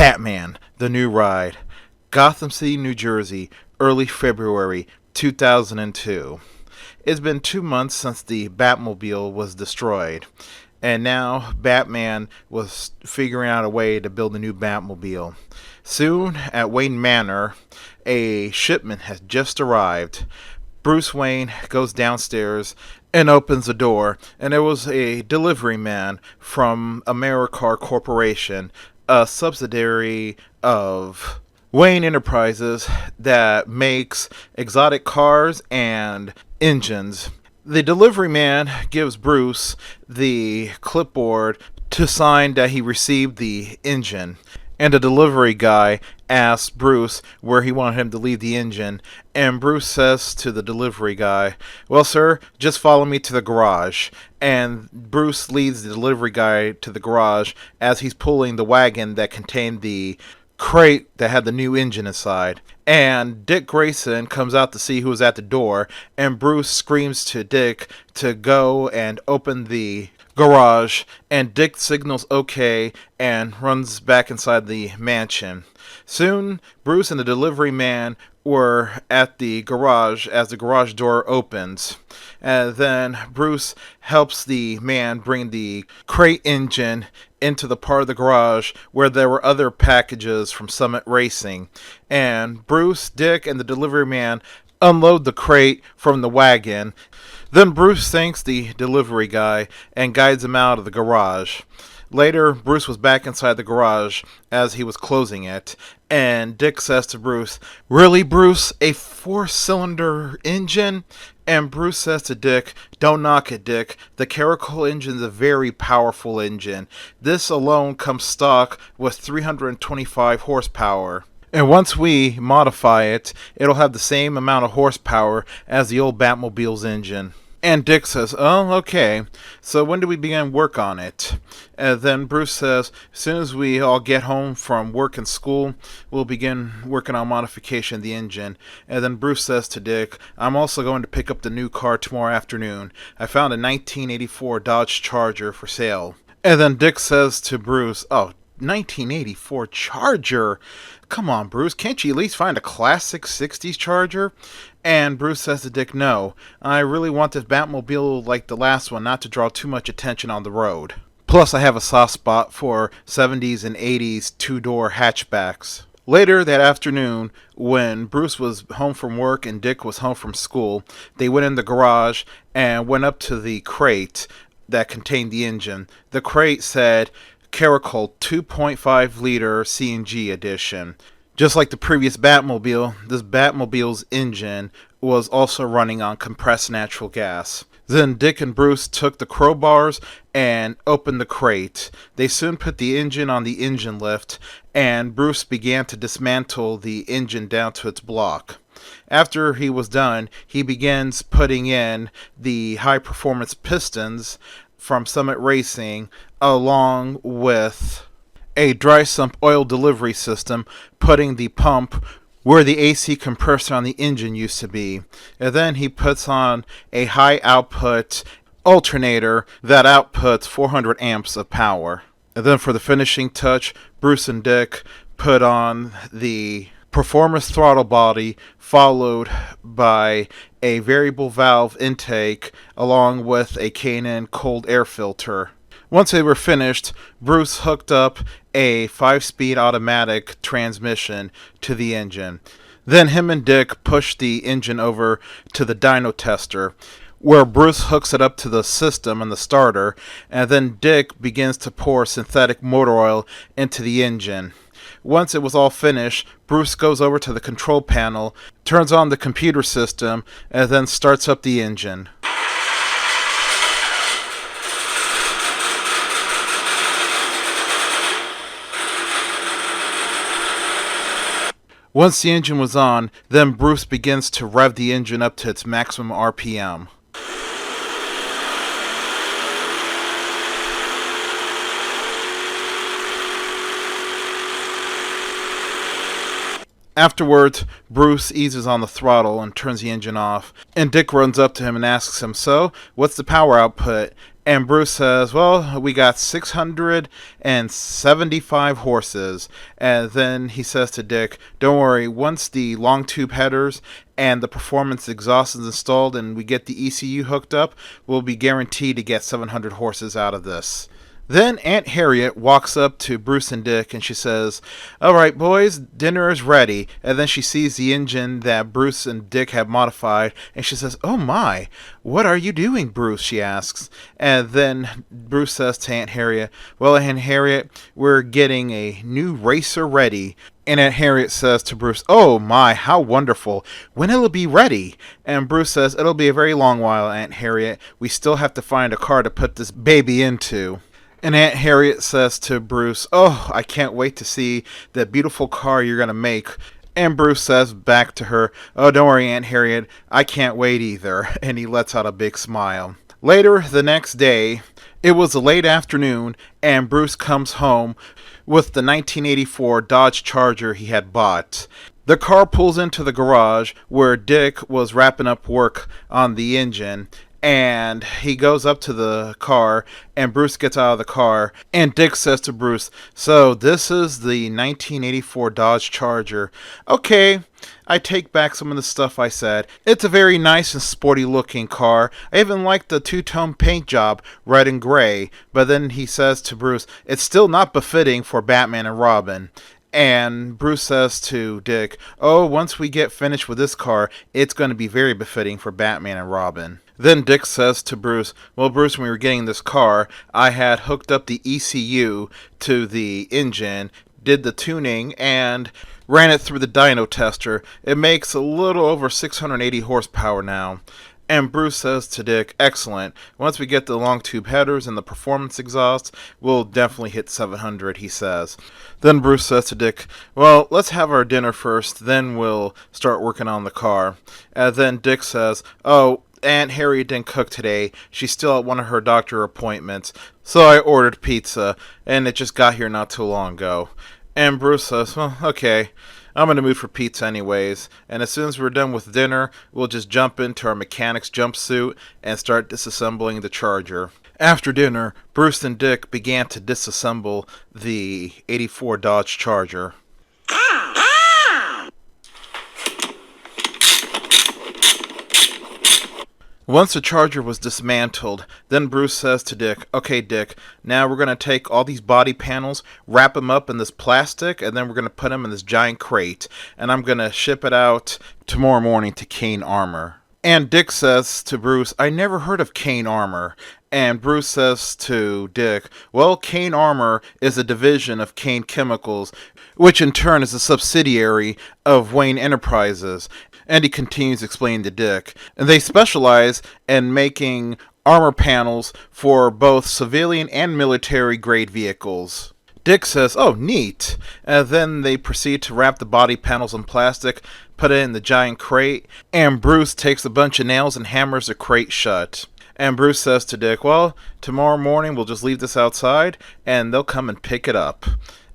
Batman, The New Ride, Gotham City, New Jersey, early February 2002. It's been 2 months since the Batmobile was destroyed, and now Batman was figuring out a way to build a new Batmobile. Soon, at Wayne Manor, a shipment has just arrived. Bruce Wayne goes downstairs and opens the door, and there was a delivery man from AmeriCar Corporation, a subsidiary of Wayne Enterprises that makes exotic cars and engines. The delivery man gives Bruce the clipboard to sign that he received the engine. And the delivery guy asks Bruce where he wanted him to leave the engine, and Bruce says to the delivery guy, "Well, sir, just follow me to the garage." And Bruce leads the delivery guy to the garage as he's pulling the wagon that contained the crate that had the new engine inside. And Dick Grayson comes out to see who was at the door, and Bruce screams to Dick to go and open the garage, and Dick signals okay and runs back inside the mansion. Soon, Bruce and the delivery man were at the garage as the garage door opens. And then Bruce helps the man bring the crate engine into the part of the garage where there were other packages from Summit Racing. And Bruce, Dick, and the delivery man unload the crate from the wagon. Then Bruce thanks the delivery guy and guides him out of the garage. Later, Bruce was back inside the garage as he was closing it, and Dick says to Bruce, "Really, Bruce? A 4-cylinder engine?" And Bruce says to Dick, "Don't knock it, Dick. The Caracol engine is a very powerful engine. This alone comes stock with 325 horsepower. And once we modify it, it'll have the same amount of horsepower as the old Batmobile's engine." And Dick says, "Oh, okay. So when do we begin work on it?" And then Bruce says, "As soon as we all get home from work and school, we'll begin working on modification of the engine." And then Bruce says to Dick, "I'm also going to pick up the new car tomorrow afternoon. I found a 1984 Dodge Charger for sale." And then Dick says to Bruce, "Oh, 1984 Charger? Come on, Bruce, can't you at least find a classic 60s Charger?" And Bruce says to Dick, "No, I really want this Batmobile like the last one, not to draw too much attention on the road. Plus, I have a soft spot for 70s and 80s two-door hatchbacks." Later that afternoon, when Bruce was home from work and Dick was home from school, they went in the garage and went up to the crate that contained the engine. The crate said, "Caracol 2.5-liter CNG edition." Just like the previous Batmobile, this Batmobile's engine was also running on compressed natural gas. Then Dick and Bruce took the crowbars and opened the crate. They soon put the engine on the engine lift, and Bruce began to dismantle the engine down to its block. After he was done, he begins putting in the high-performance pistons from Summit Racing, along with a dry sump oil delivery system, putting the pump where the AC compressor on the engine used to be. And then he puts on a high output alternator that outputs 400 amps of power. And then for the finishing touch, Bruce and Dick put on the performance throttle body, followed by a variable valve intake along with a K&N cold air filter. Once they were finished, Bruce hooked up a 5-speed automatic transmission to the engine. Then him and Dick pushed the engine over to the dyno tester, where Bruce hooks it up to the system and the starter, and then Dick begins to pour synthetic motor oil into the engine. Once it was all finished, Bruce goes over to the control panel, turns on the computer system, and then starts up the engine. Once the engine was on, then Bruce begins to rev the engine up to its maximum RPM. Afterwards, Bruce eases on the throttle and turns the engine off, and Dick runs up to him and asks him, "So, what's the power output?" And Bruce says, well, we got 675 horses. And then he says to Dick, don't worry, once the long tube headers and the performance exhaust is installed and we get the ECU hooked up, we'll be guaranteed to get 700 horses out of this. Then Aunt Harriet walks up to Bruce and Dick and she says, all right, boys, dinner is ready. And then she sees the engine that Bruce and Dick have modified and she says, oh my, what are you doing, Bruce? She asks. And then Bruce says to Aunt Harriet, well, Aunt Harriet, we're getting a new racer ready. And Aunt Harriet says to Bruce, oh my, how wonderful. When will it be ready? And Bruce says, it'll be a very long while, Aunt Harriet. We still have to find a car to put this baby into. And Aunt Harriet says to Bruce, oh, I can't wait to see that beautiful car you're going to make. And Bruce says back to her, oh, don't worry, Aunt Harriet, I can't wait either. And he lets out a big smile. Later the next day, it was a late afternoon, and Bruce comes home with the 1984 Dodge Charger he had bought. The car pulls into the garage where Dick was wrapping up work on the engine, and he goes up to the car, and Bruce gets out of the car, and Dick says to Bruce, so this is the 1984 Dodge Charger. Okay, I take back some of the stuff I said. It's a very nice and sporty looking car. I even like the two-tone paint job, red and gray. But then he says to Bruce, it's still not befitting for Batman and Robin. And Bruce says to Dick, oh, once we get finished with this car, it's going to be very befitting for Batman and Robin. Then Dick says to Bruce, well, Bruce, when we were getting this car, I had hooked up the ECU to the engine, did the tuning, and ran it through the dyno tester. It makes a little over 680 horsepower now. And Bruce says to Dick, excellent. Once we get the long tube headers and the performance exhaust, we'll definitely hit 700, he says. Then Bruce says to Dick, well, let's have our dinner first, then we'll start working on the car. And then Dick says, oh, Aunt Harriet didn't cook today. She's still at one of her doctor appointments. So I ordered pizza, and it just got here not too long ago. And Bruce says, well, okay, I'm in the mood for pizza anyways. And as soon as we're done with dinner, we'll just jump into our mechanic's jumpsuit and start disassembling the Charger. After dinner, Bruce and Dick began to disassemble the 84 Dodge Charger. Once the Charger was dismantled, then Bruce says to Dick, okay, Dick, now we're going to take all these body panels, wrap them up in this plastic, and then we're going to put them in this giant crate, and I'm going to ship it out tomorrow morning to Kane Armor. And Dick says to Bruce, I never heard of Kane Armor. And Bruce says to Dick, well, Kane Armor is a division of Kane Chemicals, which in turn is a subsidiary of Wayne Enterprises. And he continues explaining to Dick, and they specialize in making armor panels for both civilian and military grade vehicles. Dick says, oh, neat. And then they proceed to wrap the body panels in plastic, put it in the giant crate, and Bruce takes a bunch of nails and hammers the crate shut. And Bruce says to Dick, well, tomorrow morning we'll just leave this outside, and they'll come and pick it up.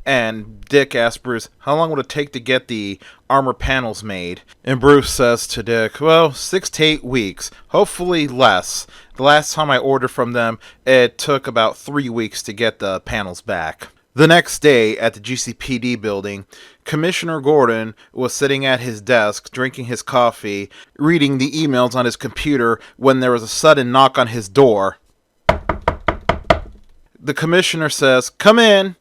And Dick asks Bruce, how long would it take to get the armor panels made? And Bruce says to Dick, well, 6 to 8 weeks. Hopefully less. The last time I ordered from them, it took about 3 weeks to get the panels back. The next day, at the GCPD building, Commissioner Gordon was sitting at his desk, drinking his coffee, reading the emails on his computer, when there was a sudden knock on his door. The commissioner says, come in.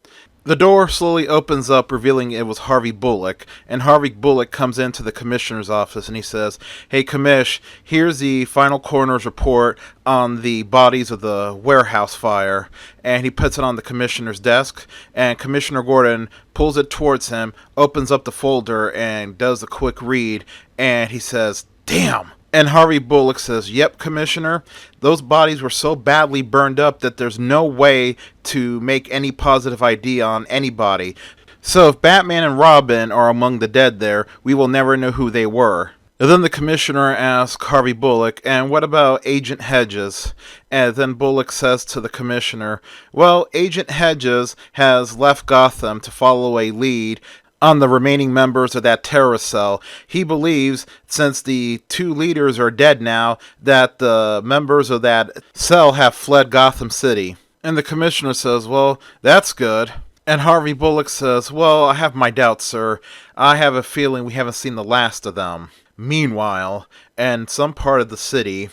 The door slowly opens up, revealing it was Harvey Bullock, and Harvey Bullock comes into the commissioner's office and he says, hey, Commish, here's the final coroner's report on the bodies of the warehouse fire. And he puts it on the commissioner's desk, and Commissioner Gordon pulls it towards him, opens up the folder, and does a quick read, and he says, damn! And Harvey Bullock says, yep, Commissioner, those bodies were so badly burned up that there's no way to make any positive ID on anybody. So if Batman and Robin are among the dead there, we will never know who they were. And then the commissioner asks Harvey Bullock, and what about Agent Hedges? And then Bullock says to the commissioner, well, Agent Hedges has left Gotham to follow a lead on the remaining members of that terrorist cell. He believes, since the two leaders are dead now, that the members of that cell have fled Gotham City. And the commissioner says, well, that's good. And Harvey Bullock says, well, I have my doubts, sir. I have a feeling we haven't seen the last of them. Meanwhile, in some part of the city,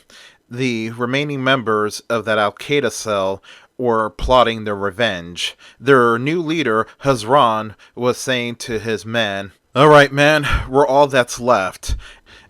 the remaining members of that Al-Qaeda cell were plotting their revenge. Their new leader, Hazran, was saying to his men, all right, man, we're all that's left.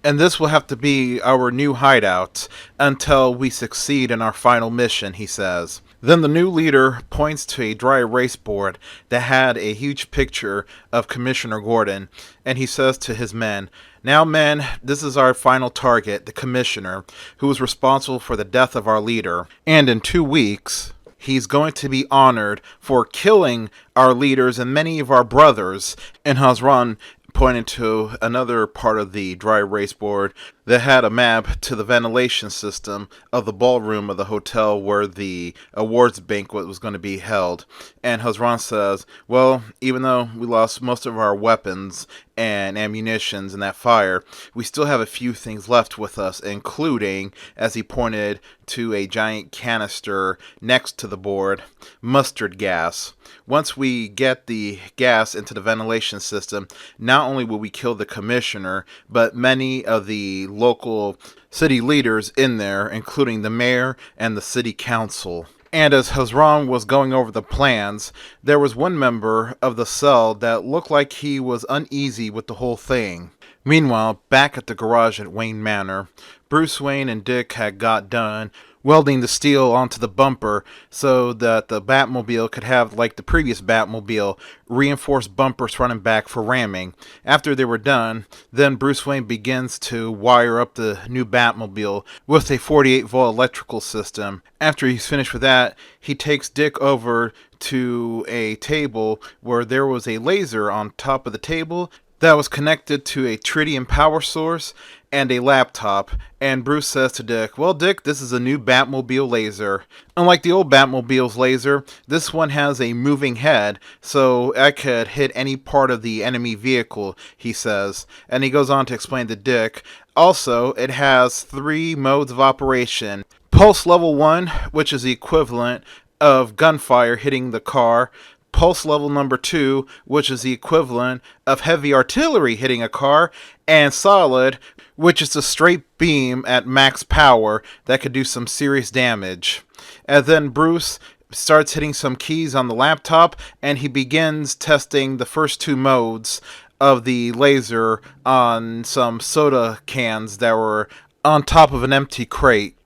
And this will have to be our new hideout until we succeed in our final mission, he says. Then the new leader points to a dry erase board that had a huge picture of Commissioner Gordon, and he says to his men, now, men, this is our final target, the Commissioner, who was responsible for the death of our leader. And in 2 weeks, he's going to be honored for killing our leaders and many of our brothers. And Hazran pointed to another part of the dry erase board that had a map to the ventilation system of the ballroom of the hotel where the awards banquet was going to be held. And Hazran says, well, even though we lost most of our weapons and ammunitions in that fire, we still have a few things left with us, including, as he pointed to a giant canister next to the board, mustard gas. Once we get the gas into the ventilation system, not only will we kill the commissioner, but many of the local city leaders in there, including the mayor and the city council. And as Hazran was going over the plans, there was one member of the cell that looked like he was uneasy with the whole thing. Meanwhile, back at the garage at Wayne Manor, Bruce Wayne and Dick had got done welding the steel onto the bumper so that the Batmobile could have, like the previous Batmobile, reinforced bumpers front and back for ramming. After they were done, then Bruce Wayne begins to wire up the new Batmobile with a 48-volt electrical system. After he's finished with that, he takes Dick over to a table where there was a laser on top of the table that was connected to a tritium power source and a laptop, and Bruce says to Dick, well, Dick, this is a new Batmobile laser. Unlike the old Batmobile's laser, this one has a moving head, so I could hit any part of the enemy vehicle, he says. And he goes on to explain to Dick, also, it has 3 modes of operation. Pulse level 1, which is the equivalent of gunfire hitting the car. Pulse level number 2, which is the equivalent of heavy artillery hitting a car, and solid, which is a straight beam at max power that could do some serious damage. And then Bruce starts hitting some keys on the laptop, and he begins testing the first 2 modes of the laser on some soda cans that were on top of an empty crate.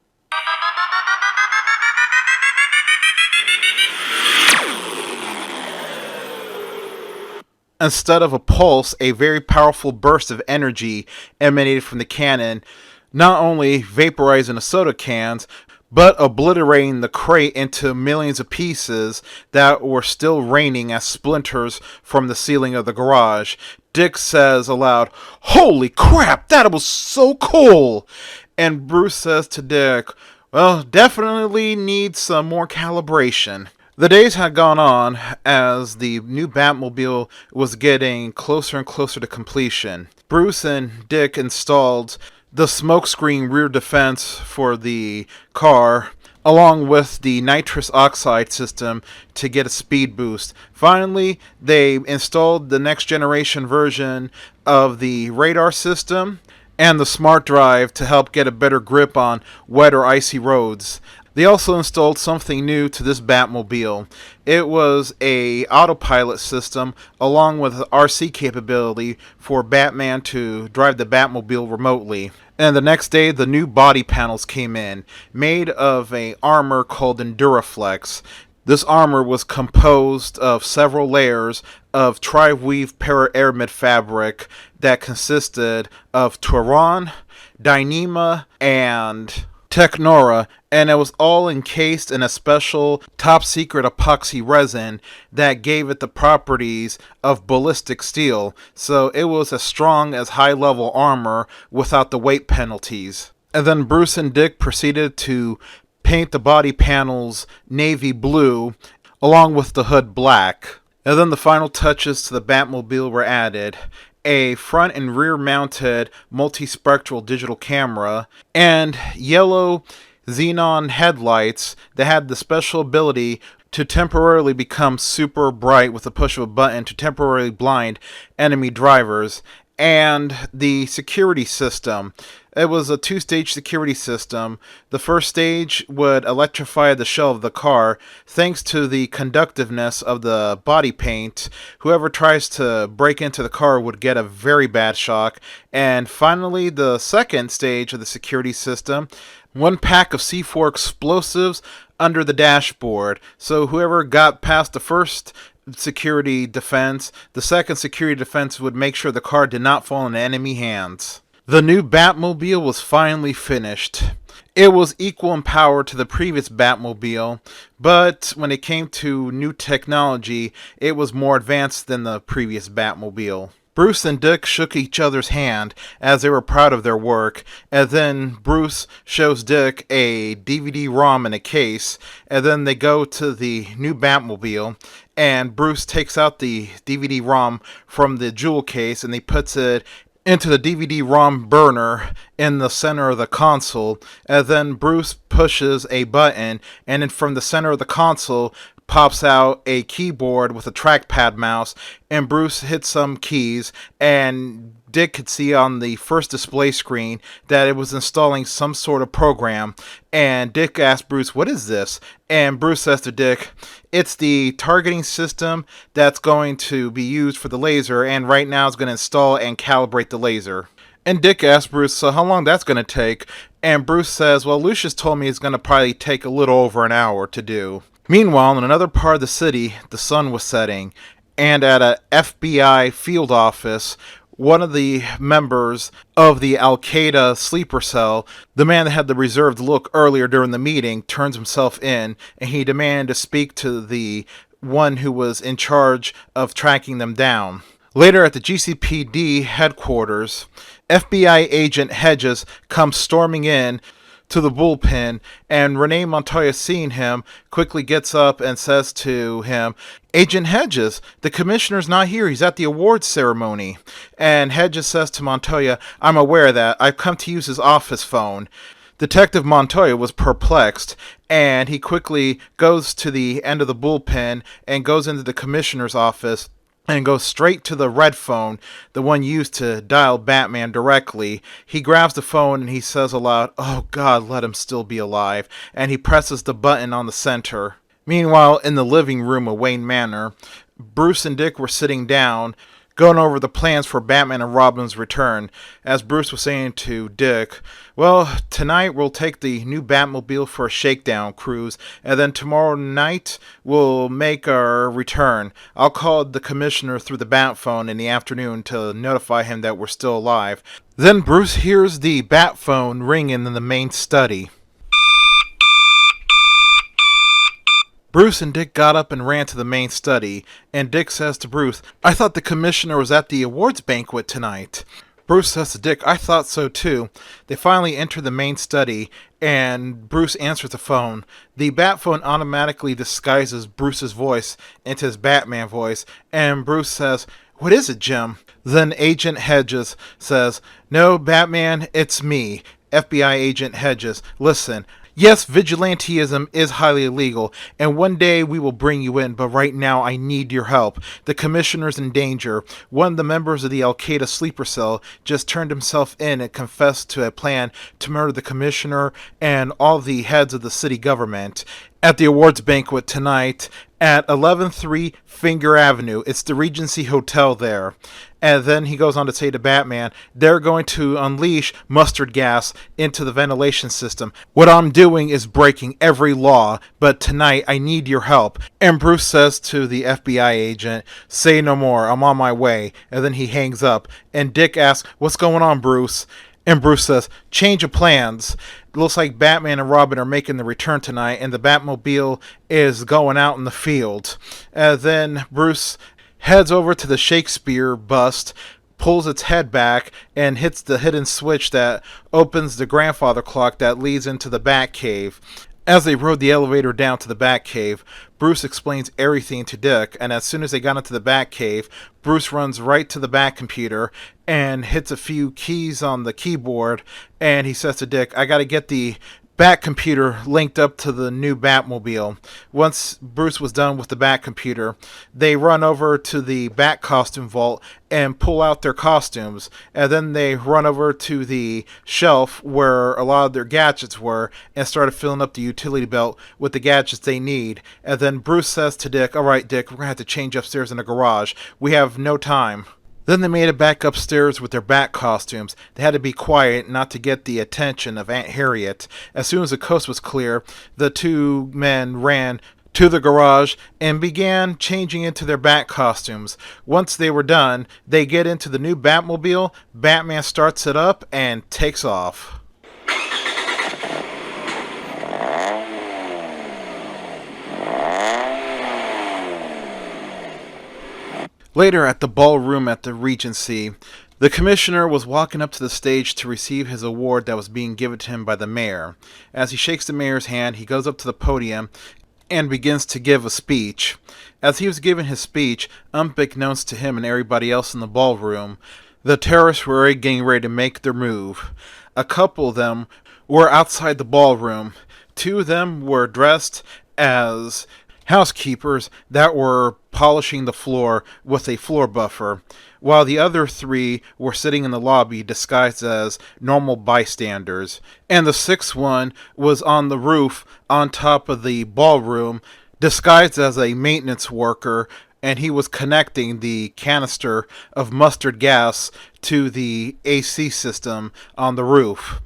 Instead of a pulse, a very powerful burst of energy emanated from the cannon, not only vaporizing the soda cans, but obliterating the crate into millions of pieces that were still raining as splinters from the ceiling of the garage. Dick says aloud, holy crap, that was so cool! And Bruce says to Dick, well, definitely needs some more calibration. The days had gone on as the new Batmobile was getting closer and closer to completion. Bruce and Dick installed the smokescreen rear defense for the car, along with the nitrous oxide system to get a speed boost. Finally, they installed the next generation version of the radar system and the smart drive to help get a better grip on wet or icy roads. They also installed something new to this Batmobile. It was a autopilot system along with RC capability for Batman to drive the Batmobile remotely. And the next day, the new body panels came in, made of an armor called Enduraflex. This armor was composed of several layers of tri-weave para-aramid fabric that consisted of Turon, Dyneema, and Technora, and it was all encased in a special top-secret epoxy resin that gave it the properties of ballistic steel, so it was as strong as high-level armor without the weight penalties. And then Bruce and Dick proceeded to paint the body panels navy blue, along with the hood black. And then the final touches to the Batmobile were added. A front and rear mounted multispectral digital camera, and yellow xenon headlights that had the special ability to temporarily become super bright with a push of a button to temporarily blind enemy drivers, and the security system. It was a two-stage security system. The first stage would electrify the shell of the car. Thanks to the conductiveness of the body paint, whoever tries to break into the car would get a very bad shock. And finally, the second stage of the security system, one pack of C4 explosives under the dashboard. So whoever got past the first security defense, the second security defense would make sure the car did not fall into enemy hands. The new Batmobile was finally finished. It was equal in power to the previous Batmobile, but when it came to new technology, it was more advanced than the previous Batmobile. Bruce and Dick shook each other's hand as they were proud of their work, and then Bruce shows Dick a DVD-ROM in a case, and then they go to the new Batmobile, and Bruce takes out the DVD-ROM from the jewel case and he puts it into the DVD-ROM burner in the center of the console, and then Bruce pushes a button, and then from the center of the console pops out a keyboard with a trackpad mouse, and Bruce hits some keys, and Dick could see on the first display screen that it was installing some sort of program, and Dick asked Bruce, "What is this?" And Bruce says to Dick, "It's the targeting system that's going to be used for the laser, and right now it's going to install and calibrate the laser." And Dick asks Bruce, "So how long that's going to take?" And Bruce says, "Well, Lucius told me it's going to probably take a little over an hour to do." Meanwhile, in another part of the city, the sun was setting, and at a FBI field office, one of the members of the Al-Qaeda sleeper cell, the man that had the reserved look earlier during the meeting, turns himself in, and he demanded to speak to the one who was in charge of tracking them down. Later at the GCPD headquarters, FBI agent Hedges comes storming in to the bullpen, and Renee Montoya, seeing him, quickly gets up and says to him, "Agent Hedges, the commissioner's not here. He's at the awards ceremony." And Hedges says to Montoya, "I'm aware of that. I've come to use his office phone." Detective Montoya was perplexed, and he quickly goes to the end of the bullpen and goes into the commissioner's office and goes straight to the red phone, the one used to dial Batman directly. He grabs the phone and he says aloud, "Oh God, let him still be alive," and he presses the button on the center. Meanwhile, in the living room of Wayne Manor, Bruce and Dick were sitting down, going over the plans for Batman and Robin's return, as Bruce was saying to Dick, "Well, tonight we'll take the new Batmobile for a shakedown cruise, and then tomorrow night we'll make our return. I'll call the commissioner through the bat phone in the afternoon to notify him that we're still alive." Then Bruce hears the bat phone ringing in the main study. Bruce and Dick got up and ran to the main study, and Dick says to Bruce, "I thought the commissioner was at the awards banquet tonight." Bruce says to Dick, "I thought so too." They finally enter the main study, and Bruce answers the phone. The bat phone automatically disguises Bruce's voice into his Batman voice, and Bruce says, "What is it, Jim?" Then Agent Hedges says, "No, Batman, it's me, FBI Agent Hedges. Listen, yes, vigilantism is highly illegal, and one day we will bring you in, but right now I need your help. The commissioner's in danger. One of the members of the Al-Qaeda sleeper cell just turned himself in and confessed to a plan to murder the commissioner and all the heads of the city government at the awards banquet tonight at 113 Finger Avenue. It's the Regency Hotel there." And then he goes on to say to Batman, "They're going to unleash mustard gas into the ventilation system. What I'm doing is breaking every law, but tonight I need your help." And Bruce says to the FBI agent, "Say no more, I'm on my way." And then he hangs up, and Dick asks, "What's going on, Bruce?" And Bruce says, "Change of plans. It looks like Batman and Robin are making the return tonight, and the Batmobile is going out in the field." And then Bruce heads over to the Shakespeare bust, pulls its head back, and hits the hidden switch that opens the grandfather clock that leads into the Batcave. As they rode the elevator down to the Batcave, Bruce explains everything to Dick, and as soon as they got into the Batcave, Bruce runs right to the Batcomputer and hits a few keys on the keyboard, and he says to Dick, I gotta get the Batcomputer linked up to the new Batmobile. Once Bruce was done with the Batcomputer, they run over to the Bat costume vault and pull out their costumes, and then they run over to the shelf where a lot of their gadgets were and started filling up the utility belt with the gadgets they need. And then Bruce says to Dick, alright Dick, we're gonna have to change upstairs in the garage. We have no time. Then they made it back upstairs with their Bat costumes. They had to be quiet not to get the attention of Aunt Harriet. As soon as the coast was clear, the two men ran to the garage and began changing into their Bat costumes. Once they were done, they get into the new Batmobile, Batman starts it up and takes off. Later at the ballroom at the Regency, the commissioner was walking up to the stage to receive his award that was being given to him by the mayor. As he shakes the mayor's hand, he goes up to the podium and begins to give a speech. As he was giving his speech, unbeknownst to him and everybody else in the ballroom, the terrorists were already getting ready to make their move. A couple of them were outside the ballroom. Two of them were dressed as housekeepers that were polishing the floor with a floor buffer, while the other three were sitting in the lobby disguised as normal bystanders. And the sixth one was on the roof on top of the ballroom disguised as a maintenance worker, and he was connecting the canister of mustard gas to the AC system on the roof.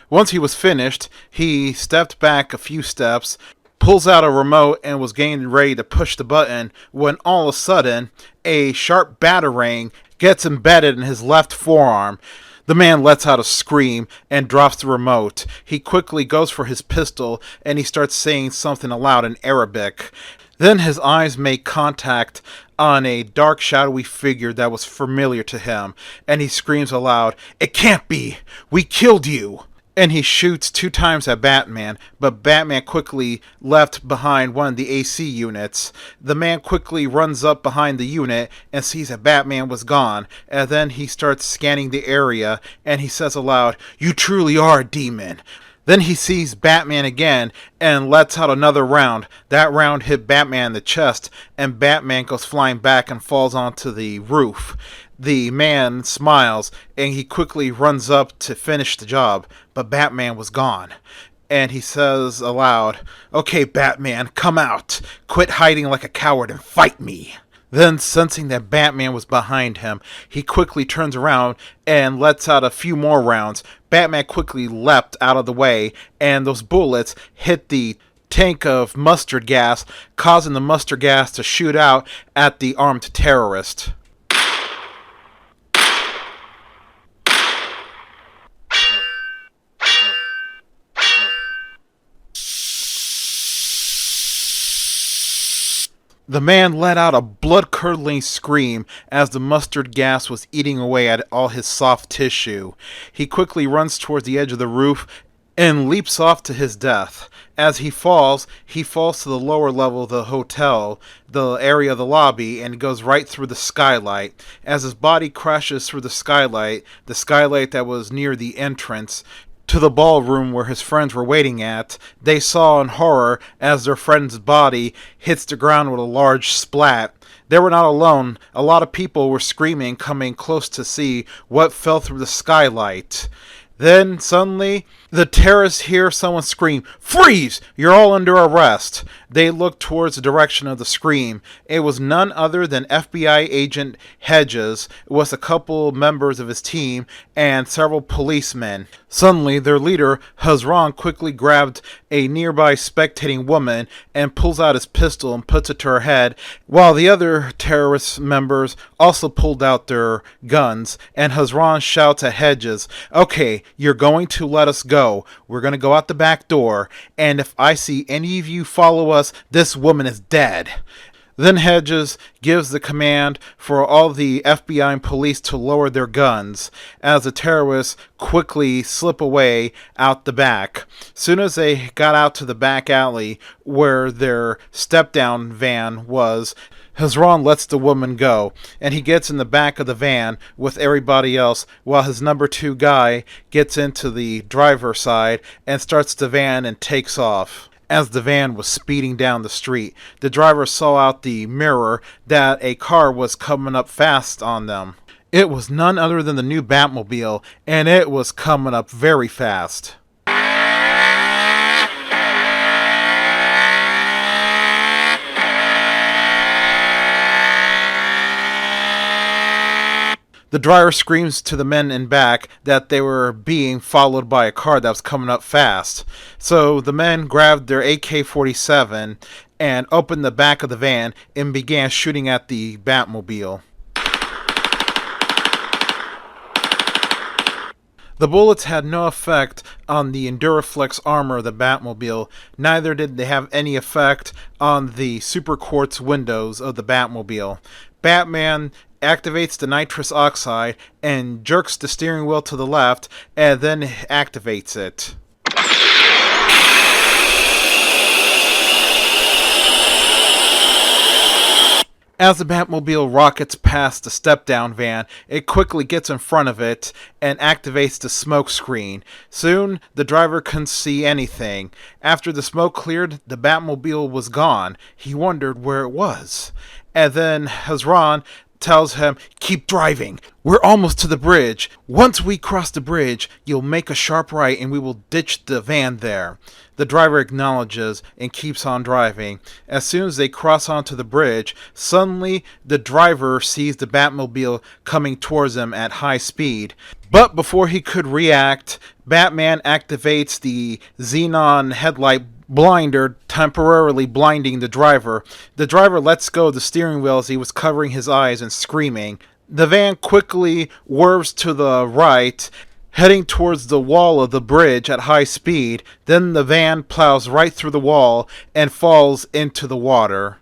Once he was finished, he stepped back a few steps, pulls out a remote, and was getting ready to push the button when all of a sudden a sharp batarang gets embedded in his left forearm. The man lets out a scream and drops the remote. He quickly goes for his pistol and he starts saying something aloud in Arabic. Then his eyes make contact on a dark shadowy figure that was familiar to him, and he screams aloud, "It can't be! We killed you!" And he shoots 2 times at Batman, but Batman quickly left behind one of the AC units. The man quickly runs up behind the unit and sees that Batman was gone, and then he starts scanning the area, and he says aloud, "You truly are a demon." Then he sees Batman again and lets out another round. That round hit Batman in the chest, and Batman goes flying back and falls onto the roof. The man smiles, and he quickly runs up to finish the job, but Batman was gone. And he says aloud, "Okay, Batman, come out. Quit hiding like a coward and fight me." Then, sensing that Batman was behind him, he quickly turns around and lets out a few more rounds. Batman quickly leapt out of the way, and those bullets hit the tank of mustard gas, causing the mustard gas to shoot out at the armed terrorist. The man let out a blood-curdling scream as the mustard gas was eating away at all his soft tissue. He quickly runs towards the edge of the roof and leaps off to his death. As he falls to the lower level of the hotel, the area of the lobby, and goes right through the skylight. As his body crashes through the skylight that was near the entrance to the ballroom where his friends were waiting at, they saw in horror as their friend's body hits the ground with a large splat. They were not alone. A lot of people were screaming, coming close to see what fell through the skylight. Then, suddenly, the terrorists hear someone scream, "Freeze! You're all under arrest!" They look towards the direction of the scream. It was none other than FBI agent Hedges, with a couple members of his team, and several policemen. Suddenly, their leader, Hazran, quickly grabbed a nearby spectating woman and pulls out his pistol and puts it to her head, while the other terrorist members also pulled out their guns, and Hazran shouts at Hedges, "Okay, you're going to let us go. We're going to go out the back door, and if I see any of you follow us, this woman is dead." Then Hedges gives the command for all the FBI and police to lower their guns as the terrorists quickly slip away out the back. Soon as they got out to the back alley where their step-down van was, Hezron lets the woman go, and he gets in the back of the van with everybody else while his number 2 guy gets into the driver's side and starts the van and takes off. As the van was speeding down the street, the driver saw out the mirror that a car was coming up fast on them. It was none other than the new Batmobile, and it was coming up very fast. The driver screams to the men in back that they were being followed by a car that was coming up fast. So the men grabbed their AK-47 and opened the back of the van and began shooting at the Batmobile. The bullets had no effect on the Enduraflex armor of the Batmobile, neither did they have any effect on the Super Quartz windows of the Batmobile. Batman activates the nitrous oxide and jerks the steering wheel to the left and then activates it. As the Batmobile rockets past the step-down van, it quickly gets in front of it and activates the smoke screen. Soon, the driver couldn't see anything. After the smoke cleared, the Batmobile was gone. He wondered where it was. And then Hezron tells him, "Keep driving. We're almost to the bridge. Once we cross the bridge, you'll make a sharp right and we will ditch the van there." The driver acknowledges and keeps on driving. As soon as they cross onto the bridge, suddenly the driver sees the Batmobile coming towards him at high speed. But before he could react, Batman activates the xenon headlight blinder, temporarily blinding the driver. The driver lets go of the steering wheel as he was covering his eyes and screaming. The van quickly swerves to the right, heading towards the wall of the bridge at high speed. Then the van plows right through the wall and falls into the water.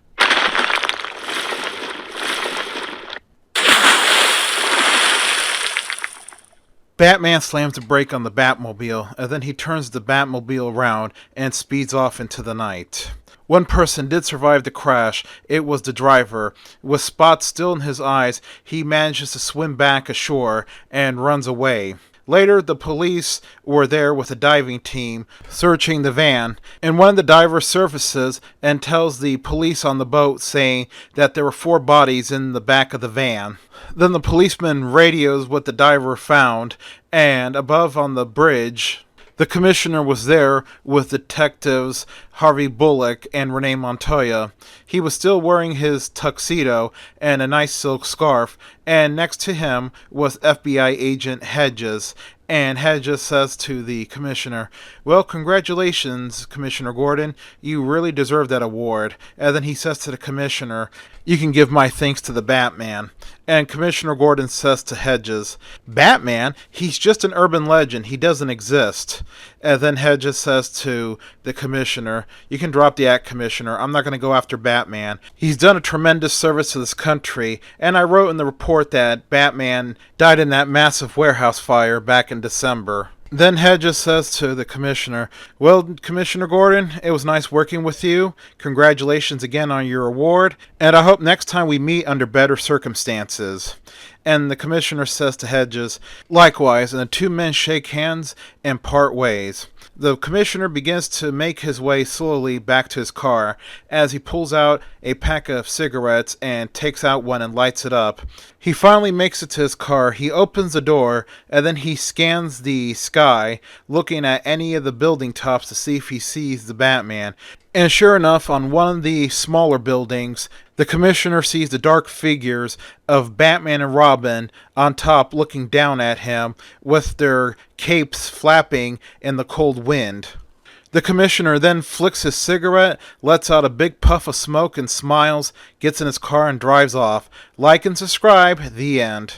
Batman slams the brake on the Batmobile, and then he turns the Batmobile around and speeds off into the night. One person did survive the crash. It was the driver. With spots still in his eyes, he manages to swim back ashore and runs away. Later, the police were there with a diving team searching the van, and one of the divers surfaces and tells the police on the boat saying that there were 4 bodies in the back of the van. Then the policeman radios what the diver found, and above on the bridge, the commissioner was there with detectives Harvey Bullock and Renee Montoya. He was still wearing his tuxedo and a nice silk scarf, and next to him was FBI agent Hedges. And Hedges says to the commissioner, "Well, congratulations, Commissioner Gordon. You really deserve that award." And then he says to the commissioner, "You can give my thanks to the Batman." And Commissioner Gordon says to Hedges, "Batman? He's just an urban legend. He doesn't exist." And then Hedges says to the commissioner, "You can drop the act, Commissioner. I'm not going to go after Batman. He's done a tremendous service to this country, and I wrote in the report that Batman died in that massive warehouse fire back in December." Then Hedges says to the commissioner, "Well, Commissioner Gordon, it was nice working with you. Congratulations again on your award, and I hope next time we meet under better circumstances." And the commissioner says to Hedges, "Likewise," and the 2 men shake hands and part ways. The commissioner begins to make his way slowly back to his car as he pulls out a pack of cigarettes and takes out one and lights it up. He finally makes it to his car. He opens the door and then he scans the sky, looking at any of the building tops to see if he sees the Batman. And sure enough, on one of the smaller buildings, the commissioner sees the dark figures of Batman and Robin on top looking down at him with their capes flapping in the cold wind. The commissioner then flicks his cigarette, lets out a big puff of smoke and smiles, gets in his car and drives off. Like and subscribe. The end.